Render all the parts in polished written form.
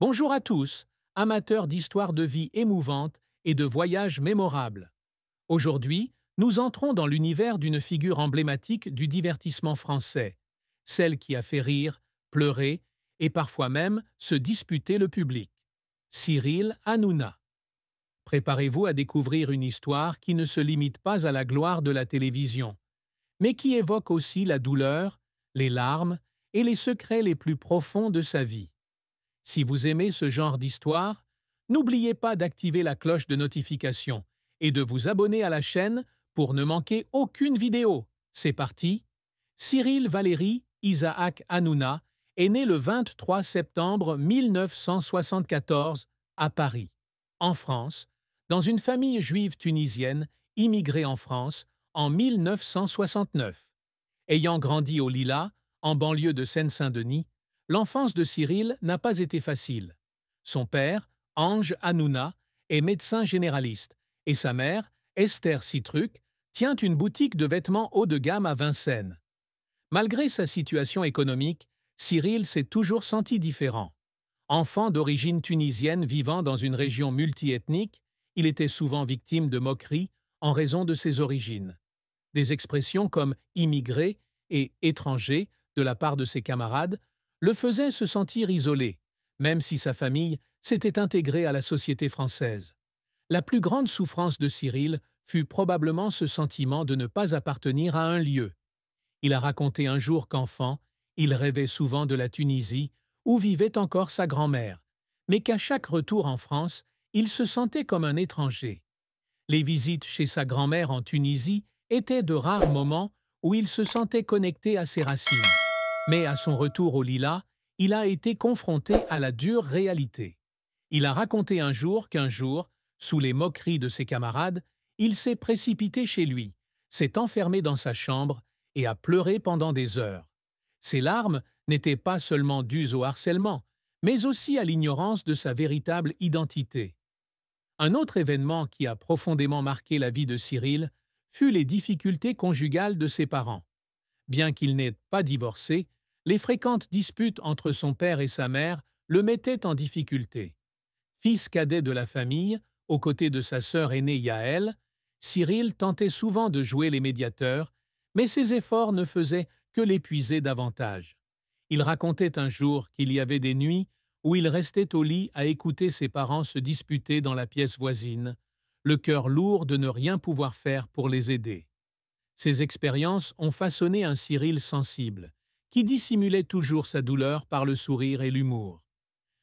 Bonjour à tous, amateurs d'histoires de vie émouvantes et de voyages mémorables. Aujourd'hui, nous entrons dans l'univers d'une figure emblématique du divertissement français, celle qui a fait rire, pleurer et parfois même se disputer le public. Cyril Hanouna. Préparez-vous à découvrir une histoire qui ne se limite pas à la gloire de la télévision, mais qui évoque aussi la douleur, les larmes et les secrets les plus profonds de sa vie. Si vous aimez ce genre d'histoire, n'oubliez pas d'activer la cloche de notification et de vous abonner à la chaîne pour ne manquer aucune vidéo. C'est parti! Cyril Valéry Isaac Hanouna est né le 23 septembre 1974 à Paris, en France, dans une famille juive tunisienne immigrée en France en 1969. Ayant grandi au Lilas, en banlieue de Seine-Saint-Denis, l'enfance de Cyril n'a pas été facile. Son père, Ange Hanouna, est médecin généraliste et sa mère, Esther Citruc, tient une boutique de vêtements haut de gamme à Vincennes. Malgré sa situation économique, Cyril s'est toujours senti différent. Enfant d'origine tunisienne vivant dans une région multiethnique, il était souvent victime de moqueries en raison de ses origines. Des expressions comme immigré et étranger de la part de ses camarades le faisaient se sentir isolé, même si sa famille s'était intégrée à la société française. La plus grande souffrance de Cyril fut probablement ce sentiment de ne pas appartenir à un lieu. Il a raconté un jour qu'enfant, il rêvait souvent de la Tunisie, où vivait encore sa grand-mère, mais qu'à chaque retour en France, il se sentait comme un étranger. Les visites chez sa grand-mère en Tunisie étaient de rares moments où il se sentait connecté à ses racines. Mais à son retour au Lilas, il a été confronté à la dure réalité. Il a raconté un jour qu'un jour, sous les moqueries de ses camarades, il s'est précipité chez lui, s'est enfermé dans sa chambre et a pleuré pendant des heures. Ses larmes n'étaient pas seulement dues au harcèlement, mais aussi à l'ignorance de sa véritable identité. Un autre événement qui a profondément marqué la vie de Cyril fut les difficultés conjugales de ses parents. Bien qu'il n'ait pas divorcé, les fréquentes disputes entre son père et sa mère le mettaient en difficulté. Fils cadet de la famille, aux côtés de sa sœur aînée Yaël, Cyril tentait souvent de jouer les médiateurs, mais ses efforts ne faisaient que l'épuiser davantage. Il racontait un jour qu'il y avait des nuits où il restait au lit à écouter ses parents se disputer dans la pièce voisine, le cœur lourd de ne rien pouvoir faire pour les aider. Ces expériences ont façonné un Cyril sensible, qui dissimulait toujours sa douleur par le sourire et l'humour.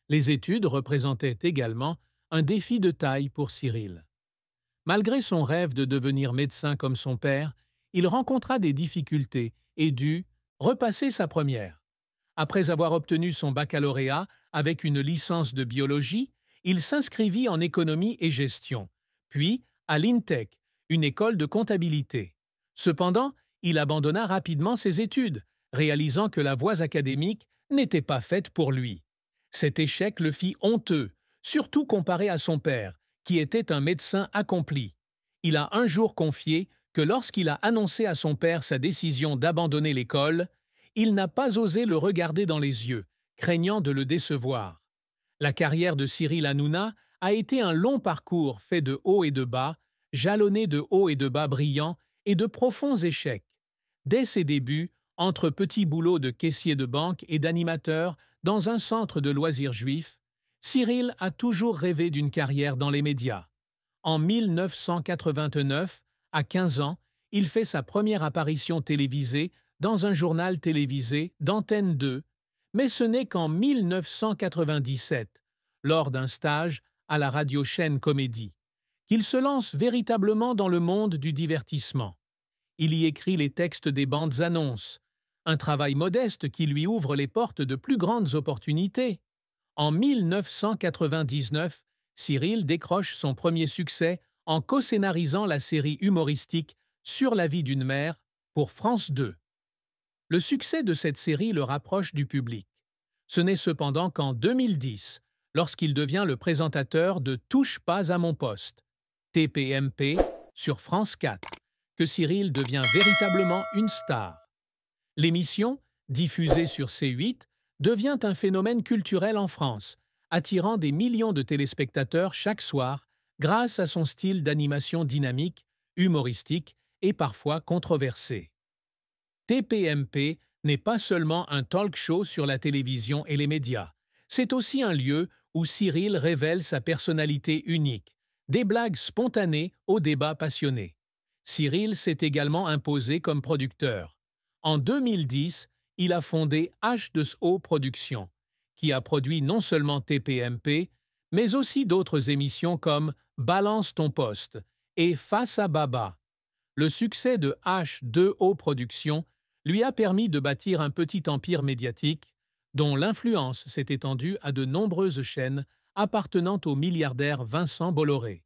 Les études représentaient également un défi de taille pour Cyril. Malgré son rêve de devenir médecin comme son père, il rencontra des difficultés et dut repasser sa première. Après avoir obtenu son baccalauréat avec une licence de biologie, il s'inscrivit en économie et gestion, puis à l'INTEC, une école de comptabilité. Cependant, il abandonna rapidement ses études, réalisant que la voie académique n'était pas faite pour lui. Cet échec le fit honteux, surtout comparé à son père, qui était un médecin accompli. Il a un jour confié que lorsqu'il a annoncé à son père sa décision d'abandonner l'école, il n'a pas osé le regarder dans les yeux, craignant de le décevoir. La carrière de Cyril Hanouna a été un long parcours fait de hauts et de bas, jalonné de hauts et de bas brillants et de profonds échecs. Dès ses débuts, entre petits boulots de caissier de banque et d'animateur dans un centre de loisirs juifs, Cyril a toujours rêvé d'une carrière dans les médias. En 1989, à 15 ans, il fait sa première apparition télévisée dans un journal télévisé d'Antenne 2, mais ce n'est qu'en 1997, lors d'un stage à la radio-chaîne Comédie, qu'il se lance véritablement dans le monde du divertissement. Il y écrit les textes des bandes annonces, un travail modeste qui lui ouvre les portes de plus grandes opportunités. En 1999, Cyril décroche son premier succès en co-scénarisant la série humoristique Sur la vie d'une mère pour France 2. Le succès de cette série le rapproche du public. Ce n'est cependant qu'en 2010, lorsqu'il devient le présentateur de Touche pas à mon poste, TPMP, sur France 4, que Cyril devient véritablement une star. L'émission, diffusée sur C8, devient un phénomène culturel en France, attirant des millions de téléspectateurs chaque soir grâce à son style d'animation dynamique, humoristique et parfois controversé. TPMP n'est pas seulement un talk show sur la télévision et les médias, c'est aussi un lieu où Cyril révèle sa personnalité unique, des blagues spontanées aux débats passionnés. Cyril s'est également imposé comme producteur. En 2010, il a fondé H2O Productions, qui a produit non seulement TPMP, mais aussi d'autres émissions comme Balance ton poste et Face à Baba. Le succès de H2O Productions lui a permis de bâtir un petit empire médiatique dont l'influence s'est étendue à de nombreuses chaînes appartenant au milliardaire Vincent Bolloré.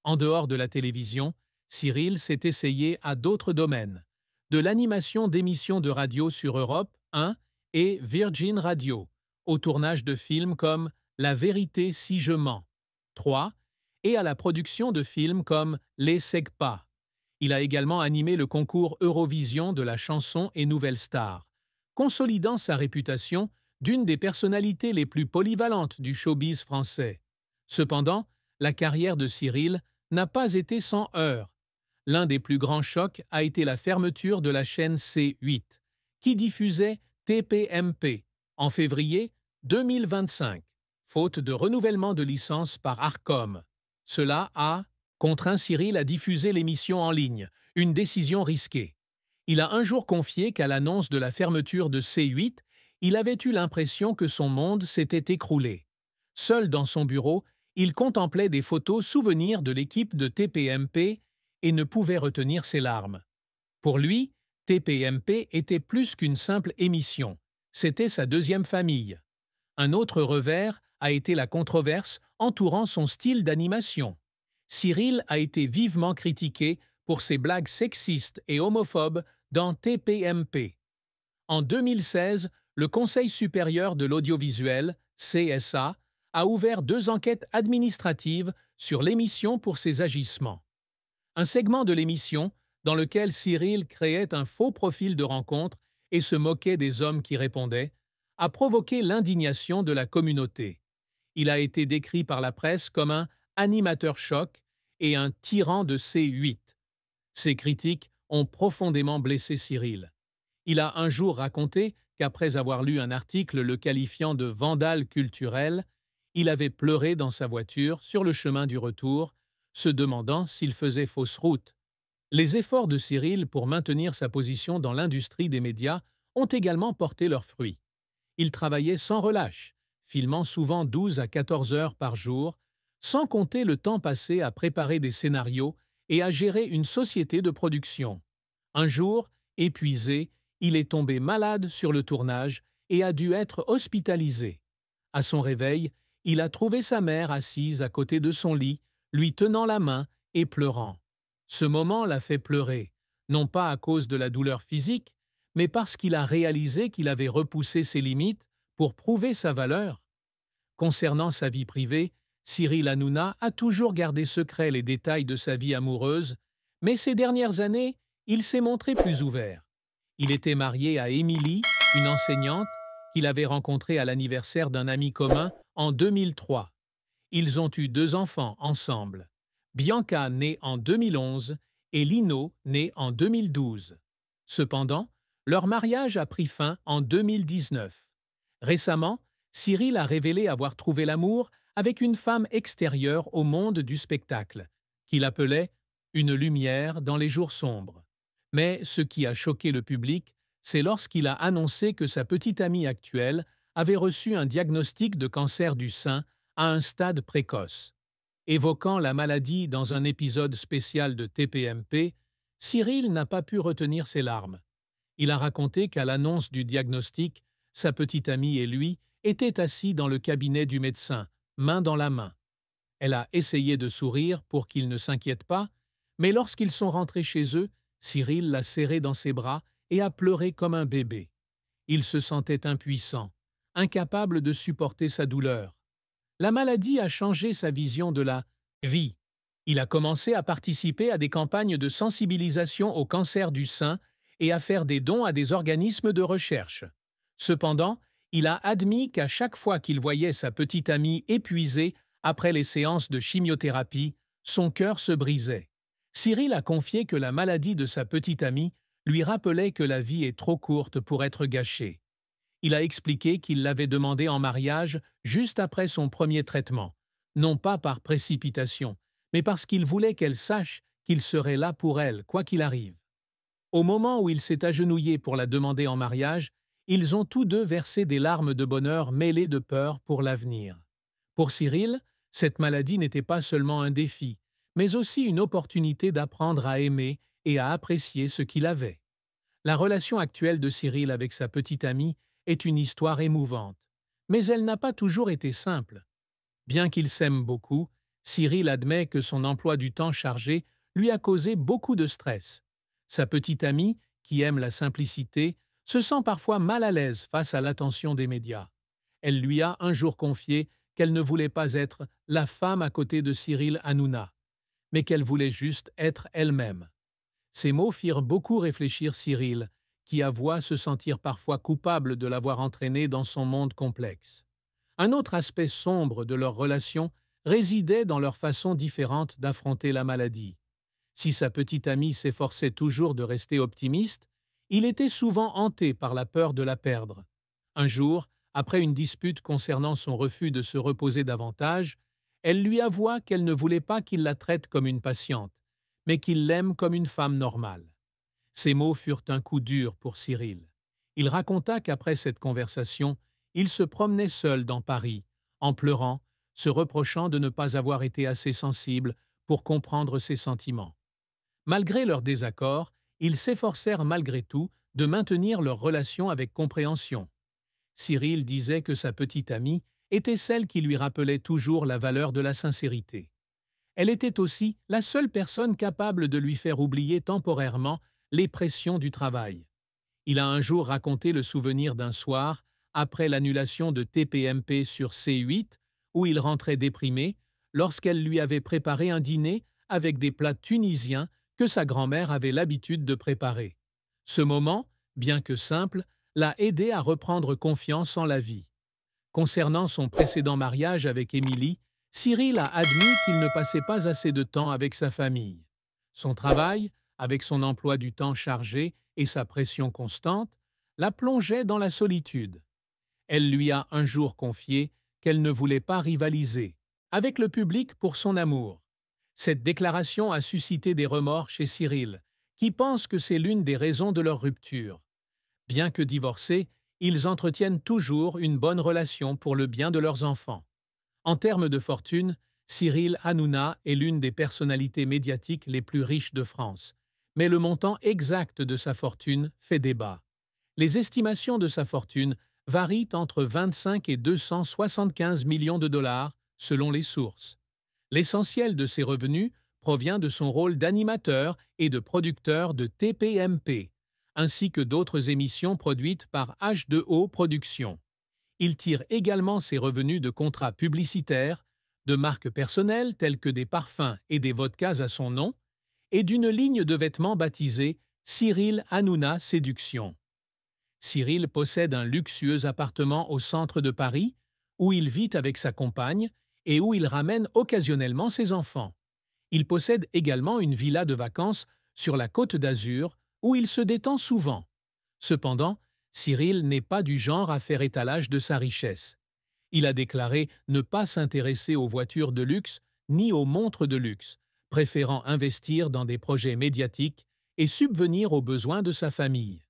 En dehors de la télévision, Cyril s'est essayé à d'autres domaines, de l'animation d'émissions de radio sur Europe 1 et Virgin Radio, au tournage de films comme La vérité si je mens 3 et à la production de films comme Les Segpas. Il a également animé le concours Eurovision de la chanson et Nouvelle Star, consolidant sa réputation d'une des personnalités les plus polyvalentes du showbiz français. Cependant, la carrière de Cyril n'a pas été sans heurts. L'un des plus grands chocs a été la fermeture de la chaîne C8, qui diffusait TPMP en février 2025, faute de renouvellement de licence par Arcom. Cela a contraint Cyril à diffuser l'émission en ligne, une décision risquée. Il a un jour confié qu'à l'annonce de la fermeture de C8, il avait eu l'impression que son monde s'était écroulé. Seul dans son bureau, il contemplait des photos souvenirs de l'équipe de TPMP et ne pouvait retenir ses larmes. Pour lui, TPMP était plus qu'une simple émission, c'était sa deuxième famille. Un autre revers a été la controverse entourant son style d'animation. Cyril a été vivement critiqué pour ses blagues sexistes et homophobes dans TPMP. En 2016, le Conseil supérieur de l'audiovisuel, CSA, a ouvert 2 enquêtes administratives sur l'émission pour ses agissements. Un segment de l'émission, dans lequel Cyril créait un faux profil de rencontre et se moquait des hommes qui répondaient, a provoqué l'indignation de la communauté. Il a été décrit par la presse comme un animateur choc et un tyran de C8. Ces critiques ont profondément blessé Cyril. Il a un jour raconté qu'après avoir lu un article le qualifiant de vandale culturel, il avait pleuré dans sa voiture sur le chemin du retour, se demandant s'il faisait fausse route. Les efforts de Cyril pour maintenir sa position dans l'industrie des médias ont également porté leurs fruits. Il travaillait sans relâche, filmant souvent 12 à 14 heures par jour, sans compter le temps passé à préparer des scénarios et à gérer une société de production. Un jour, épuisé, il est tombé malade sur le tournage et a dû être hospitalisé. À son réveil, il a trouvé sa mère assise à côté de son lit, lui tenant la main et pleurant. Ce moment l'a fait pleurer, non pas à cause de la douleur physique, mais parce qu'il a réalisé qu'il avait repoussé ses limites pour prouver sa valeur. Concernant sa vie privée, Cyril Hanouna a toujours gardé secret les détails de sa vie amoureuse, mais ces dernières années, il s'est montré plus ouvert. Il était marié à Émilie, une enseignante, qu'il avait rencontrée à l'anniversaire d'un ami commun en 2003. Ils ont eu 2 enfants ensemble, Bianca née en 2011 et Lino né en 2012. Cependant, leur mariage a pris fin en 2019. Récemment, Cyril a révélé avoir trouvé l'amour avec une femme extérieure au monde du spectacle, qu'il appelait « une lumière dans les jours sombres ». Mais ce qui a choqué le public, c'est lorsqu'il a annoncé que sa petite amie actuelle avait reçu un diagnostic de cancer du sein à un stade précoce. Évoquant la maladie dans un épisode spécial de TPMP, Cyril n'a pas pu retenir ses larmes. Il a raconté qu'à l'annonce du diagnostic, sa petite amie et lui étaient assis dans le cabinet du médecin, main dans la main. Elle a essayé de sourire pour qu'ils ne s'inquiètent pas, mais lorsqu'ils sont rentrés chez eux, Cyril l'a serré dans ses bras et a pleuré comme un bébé. Il se sentait impuissant, incapable de supporter sa douleur. La maladie a changé sa vision de la vie. Il a commencé à participer à des campagnes de sensibilisation au cancer du sein et à faire des dons à des organismes de recherche. Cependant, Il a admis qu'à chaque fois qu'il voyait sa petite amie épuisée après les séances de chimiothérapie, son cœur se brisait. Cyril a confié que la maladie de sa petite amie lui rappelait que la vie est trop courte pour être gâchée. Il a expliqué qu'il l'avait demandée en mariage juste après son premier traitement, non pas par précipitation, mais parce qu'il voulait qu'elle sache qu'il serait là pour elle, quoi qu'il arrive. Au moment où il s'est agenouillé pour la demander en mariage, ils ont tous deux versé des larmes de bonheur mêlées de peur pour l'avenir. Pour Cyril, cette maladie n'était pas seulement un défi, mais aussi une opportunité d'apprendre à aimer et à apprécier ce qu'il avait. La relation actuelle de Cyril avec sa petite amie est une histoire émouvante, mais elle n'a pas toujours été simple. Bien qu'il s'aime beaucoup, Cyril admet que son emploi du temps chargé lui a causé beaucoup de stress. Sa petite amie, qui aime la simplicité, se sent parfois mal à l'aise face à l'attention des médias. Elle lui a un jour confié qu'elle ne voulait pas être la femme à côté de Cyril Hanouna, mais qu'elle voulait juste être elle-même. Ces mots firent beaucoup réfléchir Cyril, qui avoua se sentir parfois coupable de l'avoir entraîné dans son monde complexe. Un autre aspect sombre de leur relation résidait dans leur façon différente d'affronter la maladie. Si sa petite amie s'efforçait toujours de rester optimiste, il était souvent hanté par la peur de la perdre. Un jour, après une dispute concernant son refus de se reposer davantage, elle lui avoua qu'elle ne voulait pas qu'il la traite comme une patiente, mais qu'il l'aime comme une femme normale. Ces mots furent un coup dur pour Cyril. Il raconta qu'après cette conversation, il se promenait seul dans Paris, en pleurant, se reprochant de ne pas avoir été assez sensible pour comprendre ses sentiments. Malgré leur désaccord, ils s'efforcèrent malgré tout de maintenir leur relation avec compréhension. Cyril disait que sa petite amie était celle qui lui rappelait toujours la valeur de la sincérité. Elle était aussi la seule personne capable de lui faire oublier temporairement les pressions du travail. Il a un jour raconté le souvenir d'un soir, après l'annulation de TPMP sur C8, où il rentrait déprimé, lorsqu'elle lui avait préparé un dîner avec des plats tunisiens que sa grand-mère avait l'habitude de préparer. Ce moment, bien que simple, l'a aidé à reprendre confiance en la vie. Concernant son précédent mariage avec Émilie, Cyril a admis qu'il ne passait pas assez de temps avec sa famille. Son travail, avec son emploi du temps chargé et sa pression constante, la plongeait dans la solitude. Elle lui a un jour confié qu'elle ne voulait pas rivaliser avec le public pour son amour. Cette déclaration a suscité des remords chez Cyril, qui pense que c'est l'une des raisons de leur rupture. Bien que divorcés, ils entretiennent toujours une bonne relation pour le bien de leurs enfants. En termes de fortune, Cyril Hanouna est l'une des personnalités médiatiques les plus riches de France, mais le montant exact de sa fortune fait débat. Les estimations de sa fortune varient entre 25 et 275 millions de dollars selon les sources. L'essentiel de ses revenus provient de son rôle d'animateur et de producteur de TPMP, ainsi que d'autres émissions produites par H2O Productions. Il tire également ses revenus de contrats publicitaires, de marques personnelles telles que des parfums et des vodkas à son nom, et d'une ligne de vêtements baptisée Cyril Hanouna Séduction. Cyril possède un luxueux appartement au centre de Paris, où il vit avec sa compagne et où il ramène occasionnellement ses enfants. Il possède également une villa de vacances sur la Côte d'Azur, où il se détend souvent. Cependant, Cyril n'est pas du genre à faire étalage de sa richesse. Il a déclaré ne pas s'intéresser aux voitures de luxe ni aux montres de luxe, préférant investir dans des projets médiatiques et subvenir aux besoins de sa famille.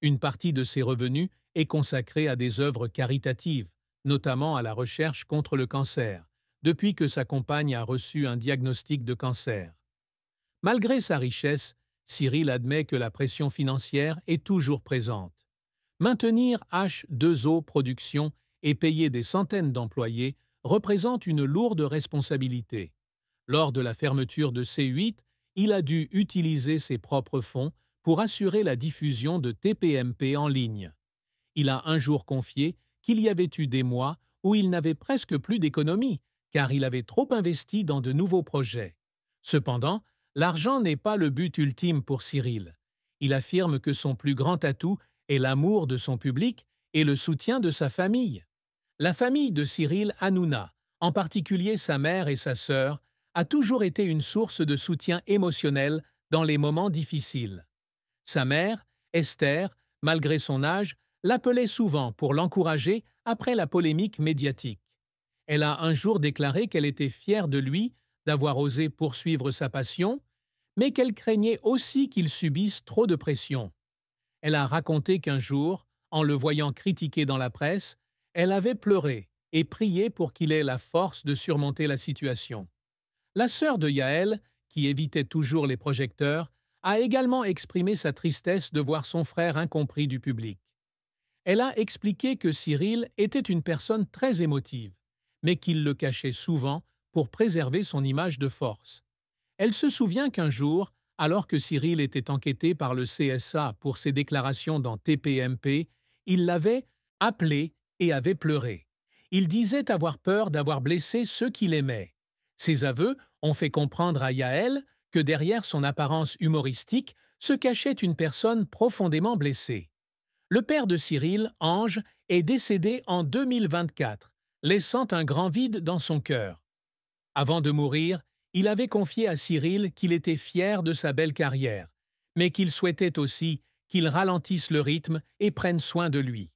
Une partie de ses revenus est consacrée à des œuvres caritatives, notamment à la recherche contre le cancer, depuis que sa compagne a reçu un diagnostic de cancer. Malgré sa richesse, Cyril admet que la pression financière est toujours présente. Maintenir H2O Productions et payer des centaines d'employés représente une lourde responsabilité. Lors de la fermeture de C8, il a dû utiliser ses propres fonds pour assurer la diffusion de TPMP en ligne. Il a un jour confié qu'il y avait eu des mois où il n'avait presque plus d'économie, car il avait trop investi dans de nouveaux projets. Cependant, l'argent n'est pas le but ultime pour Cyril. Il affirme que son plus grand atout est l'amour de son public et le soutien de sa famille. La famille de Cyril Hanouna, en particulier sa mère et sa sœur, a toujours été une source de soutien émotionnel dans les moments difficiles. Sa mère, Esther, malgré son âge, l'appelait souvent pour l'encourager après la polémique médiatique. Elle a un jour déclaré qu'elle était fière de lui d'avoir osé poursuivre sa passion, mais qu'elle craignait aussi qu'il subisse trop de pression. Elle a raconté qu'un jour, en le voyant critiqué dans la presse, elle avait pleuré et prié pour qu'il ait la force de surmonter la situation. La sœur de Yaël, qui évitait toujours les projecteurs, a également exprimé sa tristesse de voir son frère incompris du public. Elle a expliqué que Cyril était une personne très émotive, mais qu'il le cachait souvent pour préserver son image de force. Elle se souvient qu'un jour, alors que Cyril était enquêté par le CSA pour ses déclarations dans TPMP, il l'avait appelé et avait pleuré. Il disait avoir peur d'avoir blessé ceux qu'il aimait. Ses aveux ont fait comprendre à Yaël que derrière son apparence humoristique se cachait une personne profondément blessée. Le père de Cyril, Ange, est décédé en 2024, laissant un grand vide dans son cœur. Avant de mourir, il avait confié à Cyril qu'il était fier de sa belle carrière, mais qu'il souhaitait aussi qu'il ralentisse le rythme et prenne soin de lui.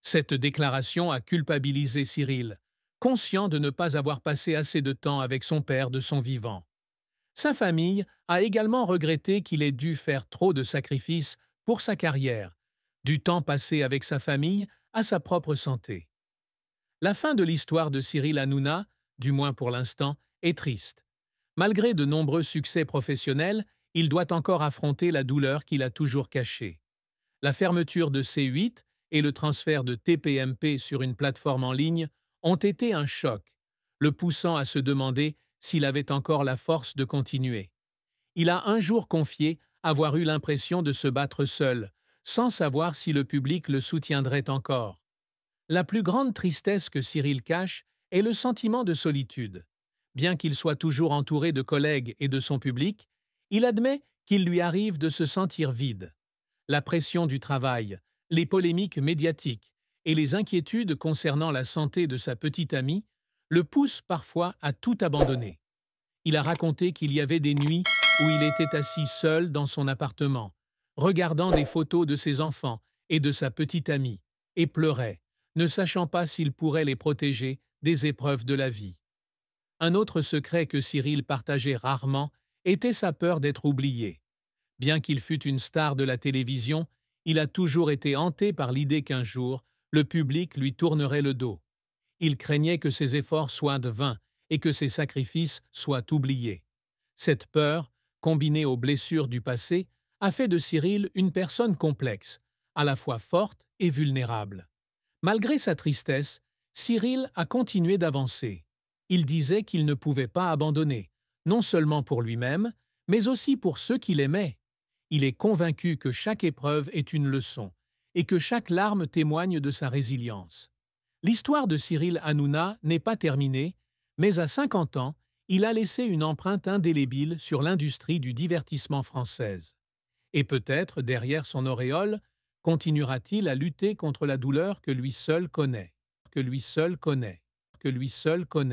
Cette déclaration a culpabilisé Cyril, conscient de ne pas avoir passé assez de temps avec son père de son vivant. Sa famille a également regretté qu'il ait dû faire trop de sacrifices pour sa carrière, du temps passé avec sa famille à sa propre santé. La fin de l'histoire de Cyril Hanouna, du moins pour l'instant, est triste. Malgré de nombreux succès professionnels, il doit encore affronter la douleur qu'il a toujours cachée. La fermeture de C8 et le transfert de TPMP sur une plateforme en ligne ont été un choc, le poussant à se demander s'il avait encore la force de continuer. Il a un jour confié avoir eu l'impression de se battre seul, sans savoir si le public le soutiendrait encore. La plus grande tristesse que Cyril cache est le sentiment de solitude. Bien qu'il soit toujours entouré de collègues et de son public, il admet qu'il lui arrive de se sentir vide. La pression du travail, les polémiques médiatiques et les inquiétudes concernant la santé de sa petite amie le poussent parfois à tout abandonner. Il a raconté qu'il y avait des nuits où il était assis seul dans son appartement, regardant des photos de ses enfants et de sa petite amie, et pleurait, ne sachant pas s'il pourrait les protéger des épreuves de la vie. Un autre secret que Cyril partageait rarement était sa peur d'être oublié. Bien qu'il fût une star de la télévision, il a toujours été hanté par l'idée qu'un jour, le public lui tournerait le dos. Il craignait que ses efforts soient vains et que ses sacrifices soient oubliés. Cette peur, combinée aux blessures du passé, a fait de Cyril une personne complexe, à la fois forte et vulnérable. Malgré sa tristesse, Cyril a continué d'avancer. Il disait qu'il ne pouvait pas abandonner, non seulement pour lui-même, mais aussi pour ceux qu'il aimait. Il est convaincu que chaque épreuve est une leçon et que chaque larme témoigne de sa résilience. L'histoire de Cyril Hanouna n'est pas terminée, mais à 50 ans, il a laissé une empreinte indélébile sur l'industrie du divertissement française. Et peut-être, derrière son auréole, continuera-t-il à lutter contre la douleur que lui seul connaît, que lui seul connaît, que lui seul connaît.